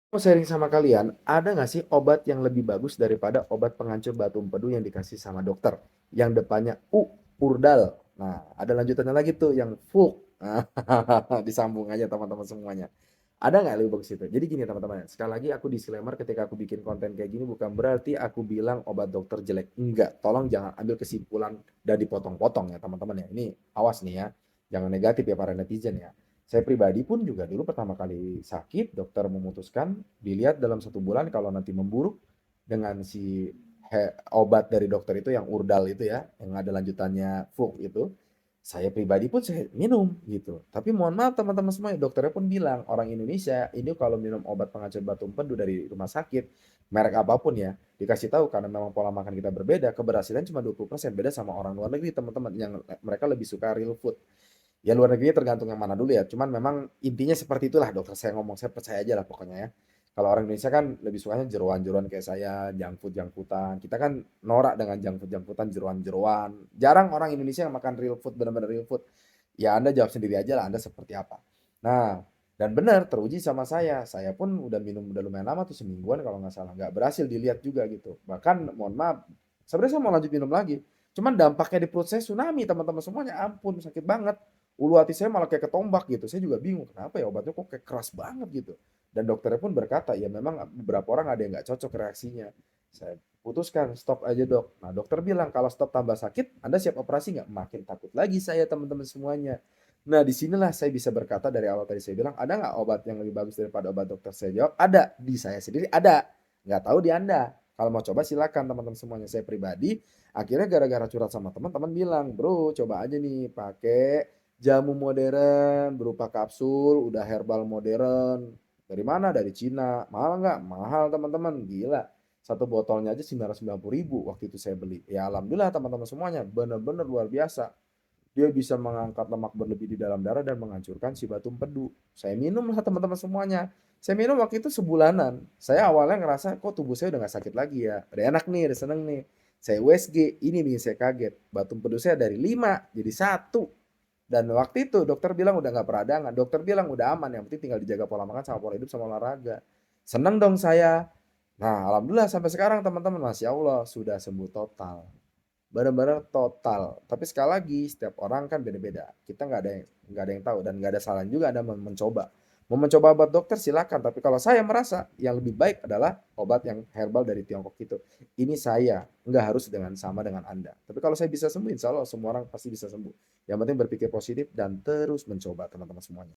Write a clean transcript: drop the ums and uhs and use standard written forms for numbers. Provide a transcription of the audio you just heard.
Mau sharing sama kalian, ada nggak sih obat yang lebih bagus daripada obat penghancur batu empedu yang dikasih sama dokter? Yang depannya Urdal. Nah, ada lanjutannya lagi tuh yang Fulk. Nah, disambung aja teman-teman semuanya. Ada nggak lebih bagus itu? Jadi gini teman-teman, sekali lagi aku disclaimer ketika aku bikin konten kayak gini bukan berarti aku bilang obat dokter jelek. Enggak, tolong jangan ambil kesimpulan dan dipotong-potong ya teman-teman ya. Ini awas nih ya, jangan negatif ya para netizen ya. Saya pribadi pun juga dulu pertama kali sakit, dokter memutuskan dilihat dalam 1 bulan kalau nanti memburuk dengan si obat dari dokter itu yang Urdal itu ya, yang ada lanjutannya Fluke itu, saya pribadi pun saya minum gitu. Tapi mohon maaf teman-teman semua, dokternya pun bilang orang Indonesia ini kalau minum obat penghancur batu empedu dari rumah sakit, merek apapun ya, dikasih tahu karena memang pola makan kita berbeda, keberhasilan cuma 20%, beda sama orang luar negeri teman-teman yang mereka lebih suka real food. Ya luar negerinya tergantung yang mana dulu ya. Cuman memang intinya seperti itulah dokter saya ngomong, saya percaya aja lah pokoknya ya. Kalau orang Indonesia kan lebih sukanya jeroan-jeroan kayak saya, junk food-junk-foodan. Kita kan norak dengan junk food-junk-foodan, jeroan-jeroan. Jarang orang Indonesia yang makan real food, benar-benar real food. Ya Anda jawab sendiri aja lah Anda seperti apa. Nah, dan benar teruji sama saya. Saya pun udah minum udah lumayan lama tuh semingguan kalau nggak salah. Nggak berhasil dilihat juga gitu. Bahkan mohon maaf, sebenarnya saya mau lanjut minum lagi. Cuman dampaknya di perut saya tsunami teman-teman semuanya. Ampun sakit banget. Ulu hati saya malah kayak ketombak gitu. Saya juga bingung kenapa ya obatnya kok kayak keras banget gitu. Dan dokternya pun berkata, ya memang beberapa orang ada yang nggak cocok reaksinya. Saya putuskan stop aja dok. Nah dokter bilang kalau stop tambah sakit, Anda siap operasi nggak? Makin takut lagi saya teman-teman semuanya. Nah disinilah saya bisa berkata dari awal tadi saya bilang, ada nggak obat yang lebih bagus daripada obat dokter? Saya jawab, ada. Di saya sendiri ada. Nggak tahu di Anda. Kalau mau coba silakan teman-teman semuanya. Saya pribadi, akhirnya gara-gara curhat sama teman-teman bilang, bro coba aja nih pakai jamu modern berupa kapsul, udah herbal modern. Dari mana? Dari Cina. Mahal nggak? Mahal teman-teman. Gila. Satu botolnya aja 990.000 waktu itu saya beli. Ya alhamdulillah teman-teman semuanya. Benar-benar luar biasa. Dia bisa mengangkat lemak berlebih di dalam darah dan menghancurkan si batu empedu. Saya minum lah teman-teman semuanya. Saya minum waktu itu sebulanan. Saya awalnya ngerasa kok tubuh saya udah gak sakit lagi ya. Udah enak nih, udah seneng nih. Saya USG, ini nih saya kaget. Batu empedu saya dari 5 jadi 1. Dan waktu itu dokter bilang udah nggak peradangan. Dokter bilang udah aman, yang penting tinggal dijaga pola makan sama pola hidup sama olahraga. Seneng dong saya. Nah, alhamdulillah sampai sekarang teman-teman, masya Allah sudah sembuh total. Benar-benar total. Tapi sekali lagi, setiap orang kan beda-beda. Kita nggak ada yang tahu dan nggak ada salahnya juga Anda mencoba. Mau mencoba obat dokter silakan. Tapi kalau saya merasa yang lebih baik adalah obat yang herbal dari Tiongkok itu. Ini saya nggak harus dengan sama dengan Anda. Tapi kalau saya bisa sembuh, insya Allah semua orang pasti bisa sembuh. Yang penting berpikir positif dan terus mencoba teman-teman semuanya.